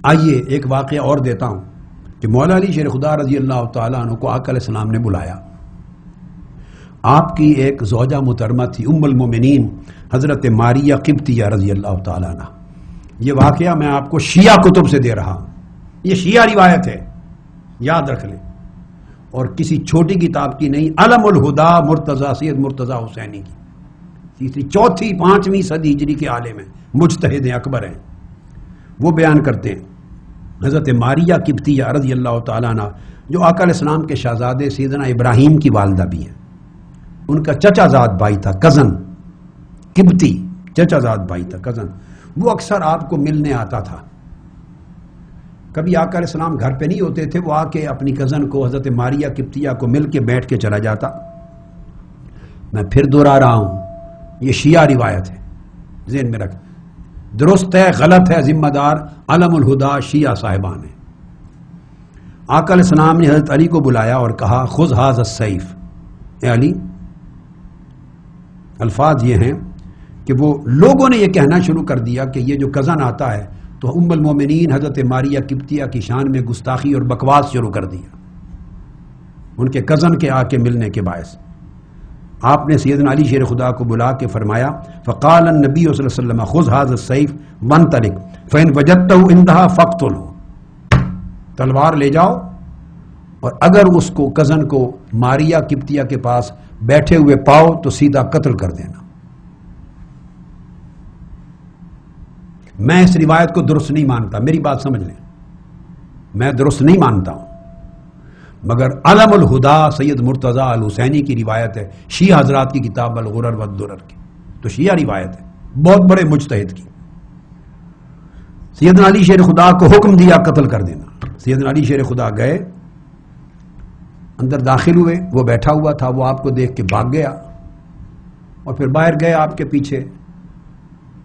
آئیے ایک واقعہ اور دیتا ہوں کہ مولا علی شیر خدا رضی اللہ تعالیٰ عنہ کو آقا علیہ السلام نے بلایا. آپ کی ایک زوجہ محترمہ تھی ام المومنین حضرت ماریہ قبطیہ رضی اللہ تعالیٰ عنہ. یہ واقعہ میں آپ کو شیعہ کتب سے دے رہا ہوں، یہ شیعہ روایت ہے، یاد رکھ لیں، اور کسی چھوٹی کتاب کی نہیں. علم الہدا مرتضی سید مرتضی حسینی کی، تیسری چوتھی پانچویں صدی ہجری کے عالم ہیں، مجتہد ہیں، اکبر ہیں. وہ بیان کرتے ہیں حضرت ماریہ قبطیہ رضی اللہ تعالیٰ عنہ جو آقا علیہ السلام کے شہزادے سیدنا ابراہیم کی والدہ بھی ہیں، ان کا چچا زاد بھائی تھا، کزن قبطی، چچا زاد بھائی تھا، کزن. وہ اکثر آپ کو ملنے آتا تھا. کبھی آقا علیہ السلام گھر پہ نہیں ہوتے تھے، وہ آ کے اپنی کزن کو حضرت ماریہ قبطیہ کو مل کے بیٹھ کے چلا جاتا. میں پھر دوہرا رہا ہوں، یہ شیعہ روایت ہے، ذہن میں رکھ. درست ہے غلط ہے ذمہ دار علم الہدا شیعہ صاحبان ہیں. آقا علیہ السلام نے حضرت علی کو بلایا اور کہا خذ ھذا السیف. اے علی، الفاظ یہ ہیں کہ وہ لوگوں نے یہ کہنا شروع کر دیا کہ یہ جو کزن آتا ہے تو ام المومنین حضرت ماریہ قبطیہ کی شان میں گستاخی اور بکواس شروع کر دیا ان کے کزن کے آ کے ملنے کے باعث. آپ نے سیدنا علی شیر خدا کو بلا کے فرمایا فقال النبی صلی اللہ علیہ وسلم خذ ھذا السیف وانطلق فإن وجدته عندها فاقتله. تلوار لے جاؤ اور اگر اس کو کزن کو ماریہ قبطیہ کے پاس بیٹھے ہوئے پاؤ تو سیدھا قتل کر دینا. میں اس روایت کو درست نہیں مانتا، میری بات سمجھ لیں، میں درست نہیں مانتا ہوں، مگر علم الہدا سید مرتضی الحسینی کی روایت ہے، شیعہ حضرات کی کتاب الغرر والدرر کی، تو شیعہ روایت ہے بہت بڑے مجتہد کی. سیدنا علی شیر خدا کو حکم دیا قتل کر دینا. سیدنا علی شیر خدا گئے، اندر داخل ہوئے، وہ بیٹھا ہوا تھا، وہ آپ کو دیکھ کے بھاگ گیا اور پھر باہر گئے آپ کے پیچھے.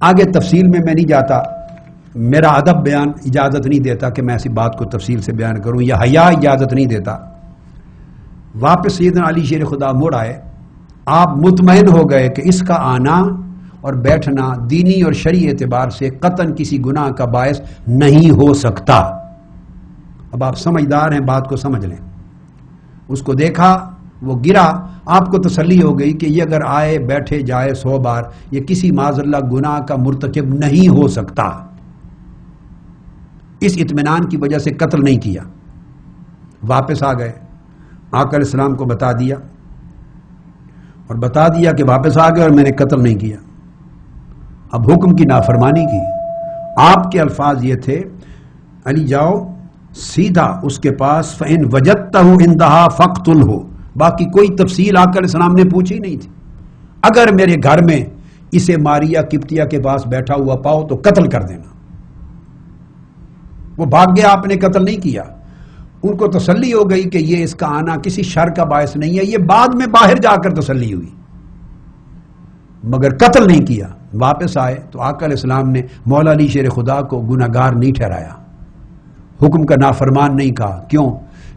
آگے تفصیل میں نہیں جاتا، میرا ادب بیان اجازت نہیں دیتا کہ میں ایسی بات کو تفصیل سے بیان کروں، یا حیا اجازت نہیں دیتا. واپس سیدنا علی شیر خدا مڑ آئے، آپ مطمئن ہو گئے کہ اس کا آنا اور بیٹھنا دینی اور شرعی اعتبار سے قطعاً کسی گناہ کا باعث نہیں ہو سکتا. اب آپ سمجھدار ہیں، بات کو سمجھ لیں. اس کو دیکھا، وہ گرا، آپ کو تسلی ہو گئی کہ یہ اگر آئے بیٹھے جائے 100 بار یہ کسی معاذ اللہ گناہ کا مرتکب نہیں ہو سکتا. اس اطمینان کی وجہ سے قتل نہیں کیا. واپس آ گئے، آقا علیہ السلام کو بتا دیا اور بتا دیا کہ واپس آ گئے اور میں نے قتل نہیں کیا. اب حکم کی نافرمانی کی. آپ کے الفاظ یہ تھے علی جاؤ سیدھا اس کے پاس فإن وجدته عندها فاقتله. باقی کوئی تفصیل آقا علیہ السلام نے پوچھی نہیں تھی. اگر میرے گھر میں اسے ماریہ قبطیہ کے پاس بیٹھا ہوا پاؤ تو قتل کر دینا. وہ بھاگ گیا، آپ نے قتل نہیں کیا. ان کو تسلی ہو گئی کہ یہ اس کا آنا کسی شر کا باعث نہیں ہے. یہ بعد میں باہر جا کر تسلی ہوئی، مگر قتل نہیں کیا. واپس آئے تو آقا علیہ السلام نے مولا علی شیر خدا کو گناہگار نہیں ٹھہرایا، حکم کا نافرمان نہیں کہا. کیوں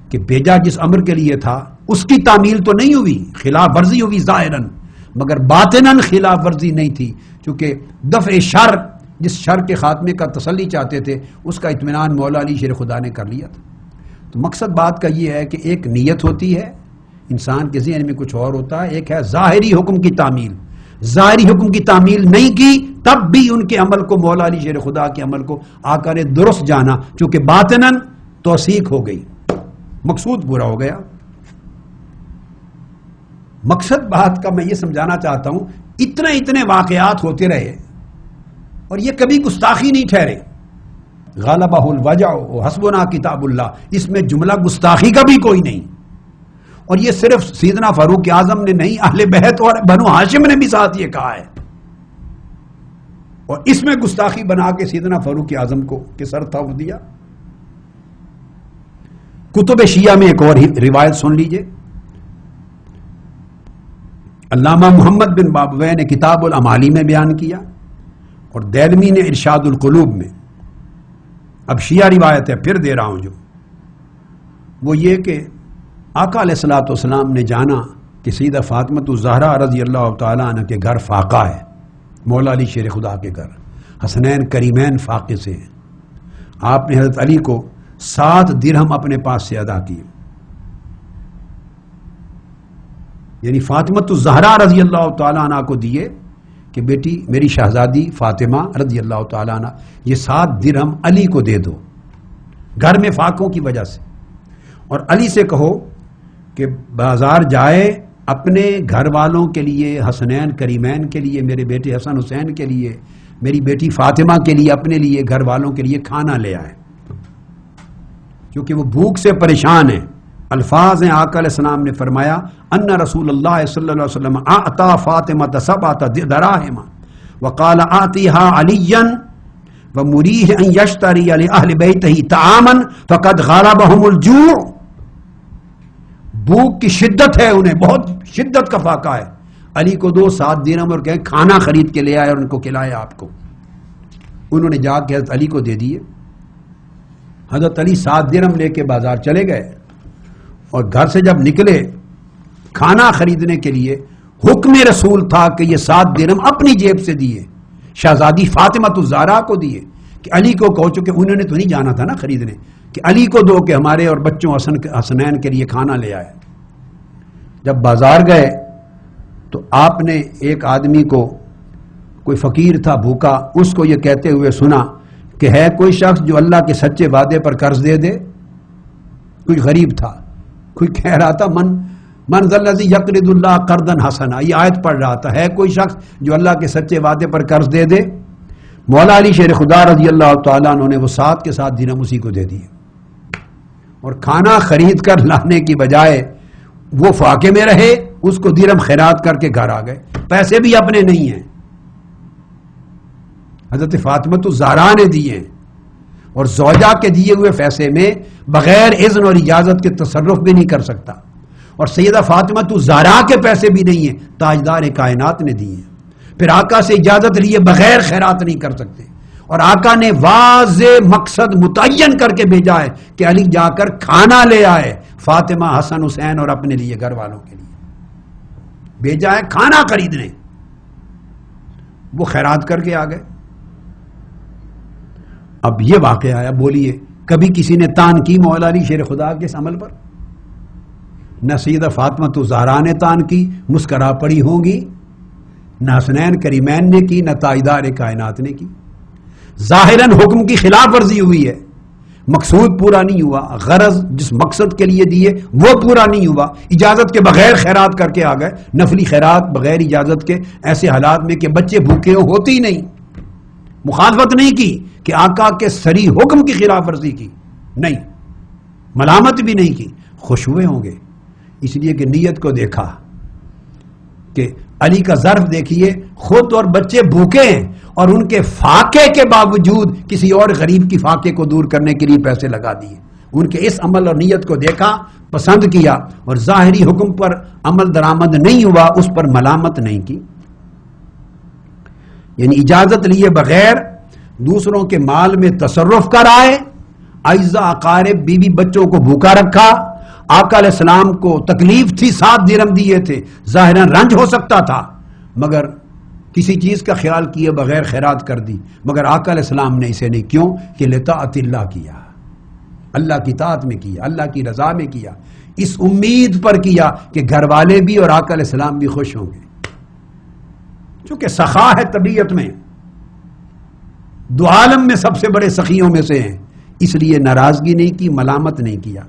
کہ بھیجا جس امر کے لیے تھا اس کی تعمیل تو نہیں ہوئی، خلاف ورزی ہوئی ظاہراً، مگر باطناً خلاف ورزی نہیں تھی. چونکہ دفع شر، جس شر کے خاتمے کا تسلی چاہتے تھے، اس کا اطمینان مولا علی شیر خدا نے کر لیا تھا. تو مقصد بات کا یہ ہے کہ ایک نیت ہوتی ہے، انسان کے ذہن میں کچھ اور ہوتا ہے، ایک ہے ظاہری حکم کی تعمیل. ظاہری حکم کی تعمیل نہیں کی تب بھی ان کے عمل کو، مولا علی شیر خدا کے عمل کو آقا نے درست جانا، چونکہ باطناً توثیق ہو گئی، مقصود پورا ہو گیا. مقصد بات کا میں یہ سمجھانا چاہتا ہوں، اتنے واقعات ہوتے رہے اور یہ کبھی گستاخی نہیں ٹھہرے. غالبہ الوجع حسبنا کتاب اللہ، اس میں جملہ گستاخی کا بھی کوئی نہیں. اور یہ صرف سیدنا فاروق اعظم نے نہیں، اہل بیت اور بنو ہاشم نے بھی ساتھ یہ کہا ہے. اور اس میں گستاخی بنا کے سیدنا فاروق اعظم کو کہ سر تھوپ دیا. کتب شیعہ میں ایک اور روایت سن لیجئے. علامہ محمد بن بابویہ نے کتاب الامالی میں بیان کیا اور دیلمی نے ارشاد القلوب میں. اب شیعہ روایت ہے، پھر دے رہا ہوں جو، وہ یہ کہ آقا علیہ الصلوۃ والسلام نے جانا کہ سیدہ فاطمہ الزہرا رضی اللہ تعالیٰ عنہ کے گھر فاقہ ہے، مولا علی شیر خدا کے گھر، حسنین کریمین فاقے سے ہیں. آپ نے حضرت علی کو 7 درہم اپنے پاس سے ادا کیے، یعنی فاطمہ الزہرا رضی اللہ تعالیٰ عنہ کو دیے کہ بیٹی میری شہزادی فاطمہ رضی اللہ تعالیٰ عنہ یہ 7 درہم علی کو دے دو گھر میں فاقوں کی وجہ سے، اور علی سے کہو کہ بازار جائے اپنے گھر والوں کے لیے، حسنین کریمین کے لیے، میرے بیٹے حسن حسین کے لیے، میری بیٹی فاطمہ کے لیے، اپنے لیے، گھر والوں کے لیے کھانا لے آئے، کیونکہ وہ بھوک سے پریشان ہیں۔ الفاظ ہیں آقا علیہ السلام نے فرمایا ان رسول اللہ صلی اللہ علیہ وسلم اعطا فاطمہ 7 دراہم وقال اعطیها علیا ومریہ ان یشتری لأہل بیتہ طعاما فقد غلبهم الجوع۔ بھوک کی شدت ہے، انہیں بہت شدت کا فاقہ ہے، علی کو دو 7 درہم اور کہیں کھانا خرید کے لے آئے اور ان کو کھلایا آپ کو۔ انہوں نے جا کے حضرت علی کو دے دیے۔ حضرت علی 7 درہم لے کے بازار چلے گئے اور گھر سے جب نکلے کھانا خریدنے کے لیے، حکم رسول تھا کہ یہ 7 درہم اپنی جیب سے دیے، شہزادی فاطمہ الزہرا کو دیے کہ علی کو کہو، چونکہ انہوں نے تو نہیں جانا تھا نا خریدنے، کہ علی کو دو کہ ہمارے اور بچوں حسنین کے لیے کھانا لے آئے۔ جب بازار گئے تو آپ نے ایک آدمی کو، کوئی فقیر تھا بھوکا، اس کو یہ کہتے ہوئے سنا کہ ہے کوئی شخص جو اللہ کے سچے وعدے پر قرض دے دے؟ کوئی غریب تھا، کوئی کہہ رہا تھا من ذا الذی یقرض اللہ قرضا حسنا، یہ آیت پڑھ رہا تھا، ہے کوئی شخص جو اللہ کے سچے وعدے پر قرض دے دے؟ مولا علی شیر خدا رضی اللہ تعالیٰ عنہ نے وہ 7 کے 7 درہم اسی کو دے دیے، اور کھانا خرید کر لانے کی بجائے وہ فاقے میں رہے، اس کو درہم خیرات کر کے گھر آ گئے، پیسے بھی اپنے نہیں ہیں، حضرت فاطمہ الزہرا نے دیے ہیں، اور زوجہ کے دیے ہوئے پیسے میں بغیر اذن اور اجازت کے تصرف بھی نہیں کر سکتا، اور سیدہ فاطمہ الزہرا کے پیسے بھی نہیں ہیں، تاجدار کائنات نے دیے ہیں، پھر آقا سے اجازت لیے بغیر خیرات نہیں کر سکتے، اور آقا نے واضح مقصد متعین کر کے بھیجا ہے کہ علی جا کر کھانا لے آئے فاطمہ، حسن حسین اور اپنے لیے، گھر والوں کے لیے بھیجا ہے کھانا خریدنے، وہ خیرات کر کے آ گئے۔ اب یہ واقعہ آیا، بولیے کبھی کسی نے تان کی مولا علی شیر خدا کے اس عمل پر؟ نہ سیدہ فاطمہ الزہرا نے تان کی، مسکرا پڑی ہوں گی، نہ حسنین کریمین نے کی، نہ تاجدار کائنات نے کی۔ ظاہراً حکم کی خلاف ورزی ہوئی ہے، مقصود پورا نہیں ہوا، غرض جس مقصد کے لیے دیے وہ پورا نہیں ہوا، اجازت کے بغیر خیرات کر کے آ گئے، نفلی خیرات بغیر اجازت کے ایسے حالات میں کہ بچے بھوکے ہوتی نہیں، مخالفت نہیں کی کہ آقا کے صریح حکم کی خلاف ورزی کی، نہیں، ملامت بھی نہیں کی، خوش ہوئے ہوں گے، اس لیے کہ نیت کو دیکھا کہ علی کا ظرف دیکھیے، خود اور بچے بھوکے ہیں اور ان کے فاقے کے باوجود کسی اور غریب کی فاقے کو دور کرنے کے لیے پیسے لگا دیے، ان کے اس عمل اور نیت کو دیکھا، پسند کیا، اور ظاہری حکم پر عمل درآمد نہیں ہوا، اس پر ملامت نہیں کی، یعنی اجازت لیے بغیر دوسروں کے مال میں تصرف کر آئے، اعزاء اقارب بیوی بچوں کو بھوکا رکھا، آقا علیہ السلام کو تکلیف تھی، 7 درہم دیے تھے، ظاہراً رنج ہو سکتا تھا، مگر کسی چیز کا خیال کیے بغیر خیرات کر دی، مگر آقا علیہ السلام نے اسے نہیں، کیوں کہ لطاعت اللہ کیا، اللہ کی طاعت میں کیا، اللہ کی رضا میں کیا، اس امید پر کیا کہ گھر والے بھی اور آقا علیہ السلام بھی خوش ہوں گے، چونکہ سخا ہے طبیعت میں، دو عالم میں سب سے بڑے سخیوں میں سے ہیں، اس لیے ناراضگی نہیں کی، ملامت نہیں کیا،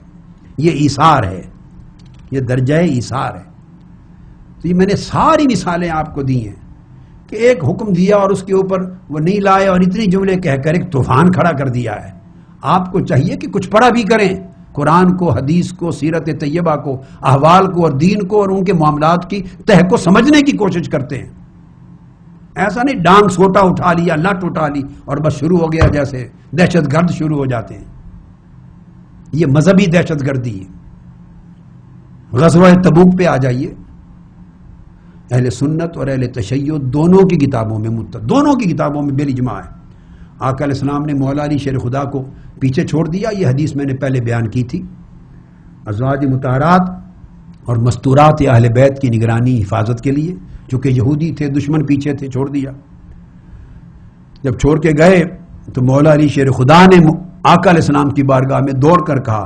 یہ ایثار ہے، یہ درجہ ایثار ہے۔ تو یہ میں نے ساری مثالیں آپ کو دی ہیں کہ ایک حکم دیا اور اس کے اوپر وہ نہیں لائے اور اتنی جملے کہہ کر ایک طوفان کھڑا کر دیا ہے۔ آپ کو چاہیے کہ کچھ پڑھا بھی کریں، قرآن کو، حدیث کو، سیرت طیبہ کو، احوال کو اور دین کو اور ان کے معاملات کی تہ کو سمجھنے کی کوشش کرتے ہیں، ایسا نہیں ڈانگ سوٹا اٹھا لیا، لٹ اٹھا لی اور بس شروع ہو گیا، جیسے دہشت گرد شروع ہو جاتے ہیں، یہ مذہبی دہشت گردی ہے۔ غزوہ تبوک پہ آ جائیے، اہل سنت اور اہل تشیع دونوں کی کتابوں میں دونوں کی کتابوں میں بالاجماع ہے، آقا علیہ السلام نے مولا علی شیر خدا کو پیچھے چھوڑ دیا، یہ حدیث میں نے پہلے بیان کی تھی، ازواج مطہرات اور مستورات اہل بیت کی نگرانی حفاظت کے لیے، چونکہ یہودی تھے، دشمن پیچھے تھے، چھوڑ دیا۔ جب چھوڑ کے گئے تو مولا علی شیر خدا نے آقا علیہ السلام کی بارگاہ میں دوڑ کر کہا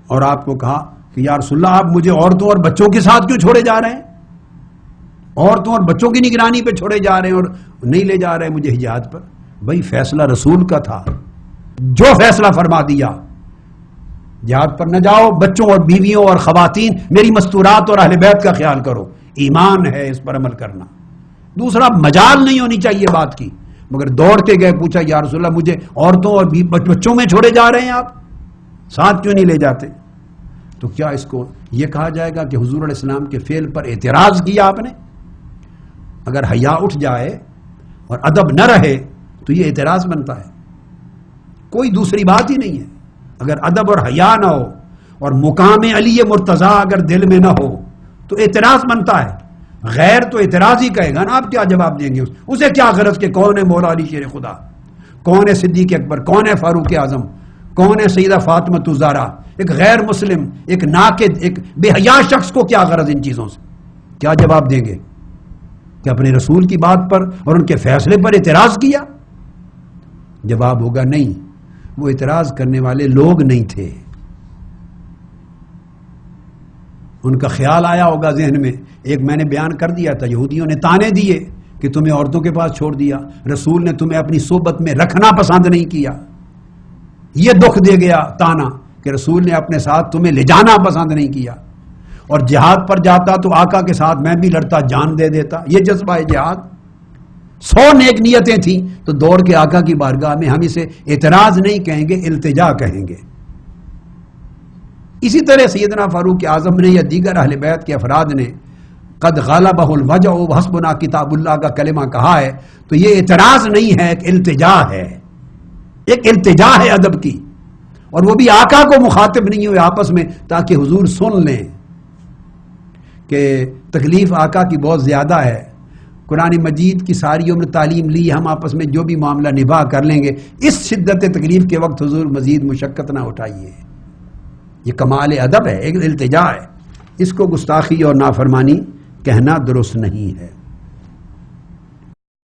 اور آپ کو کہا کہ یا رسول اللہ آپ مجھے عورتوں اور بچوں کے ساتھ کیوں چھوڑے جا رہے ہیں؟ عورتوں اور بچوں کی نگرانی پہ چھوڑے جا رہے ہیں اور نہیں لے جا رہے ہیں مجھے حجاز پر۔ بھائی فیصلہ رسول کا تھا، جو فیصلہ فرما دیا جہاد پر نہ جاؤ، بچوں اور بیویوں اور خواتین میری مستورات اور اہل بیت کا خیال کرو، ایمان ہے اس پر عمل کرنا۔ دوسرا مجال نہیں ہونی چاہیے بات کی، مگر دوڑ کے گئے، پوچھا یا رسول اللہ مجھے عورتوں اور بچوں میں چھوڑے جا رہے ہیں، آپ ساتھ کیوں نہیں لے جاتے؟ تو کیا اس کو یہ کہا جائے گا کہ حضور علیہ السلام کے فعل پر اعتراض کیا آپ نے؟ اگر حیا اٹھ جائے اور ادب نہ رہے تو یہ اعتراض بنتا ہے، کوئی دوسری بات ہی نہیں ہے۔ اگر ادب اور حیا نہ ہو اور مقام علی مرتضیٰ اگر دل میں نہ ہو تو اعتراض بنتا ہے۔ غیر تو اعتراض ہی کہے گا نا، آپ کیا جواب دیں گے؟ اسے کیا غرض کہ کون ہے مولا علی شیر خدا، کون ہے صدیق اکبر، کون ہے فاروق اعظم، کون ہے سیدہ فاطمہ الزہرا؟ ایک غیر مسلم، ایک ناقد، ایک بے حیا شخص کو کیا غرض ان چیزوں سے؟ کیا جواب دیں گے کہ اپنے رسول کی بات پر اور ان کے فیصلے پر اعتراض کیا؟ جواب ہوگا نہیں، وہ اعتراض کرنے والے لوگ نہیں تھے، ان کا خیال آیا ہوگا ذہن میں۔ ایک میں نے بیان کر دیا تھا، یہودیوں نے تانے دیے کہ تمہیں عورتوں کے پاس چھوڑ دیا، رسول نے تمہیں اپنی صحبت میں رکھنا پسند نہیں کیا، یہ دکھ دے گیا تانا کہ رسول نے اپنے ساتھ تمہیں لے جانا پسند نہیں کیا، اور جہاد پر جاتا تو آقا کے ساتھ میں بھی لڑتا، جان دے دیتا، یہ جذبہ ہے جہاد۔ 100 نیک نیتیں تھیں تو دوڑ کے آقا کی بارگاہ میں ہم اسے اعتراض نہیں کہیں گے، التجا کہیں گے۔ اسی طرح سیدنا فاروق اعظم نے یا دیگر اہل بیت کے افراد نے قد غلبہ الوجع وحسبنا کتاب اللہ کا کلمہ کہا ہے، تو یہ اعتراض نہیں ہے، ایک التجا ہے، ایک التجا ہے ادب کی، اور وہ بھی آقا کو مخاطب نہیں ہوئے آپس میں، تاکہ حضور سن لیں کہ تکلیف آقا کی بہت زیادہ ہے، قرآن مجید کی ساری عمر تعلیم لی، ہم آپس میں جو بھی معاملہ نبھا کر لیں گے، اس شدت تکلیف کے وقت حضور مزید مشقت نہ اٹھائیے۔ یہ کمال ادب ہے، ایک التجا ہے، اس کو گستاخی اور نافرمانی کہنا درست نہیں ہے۔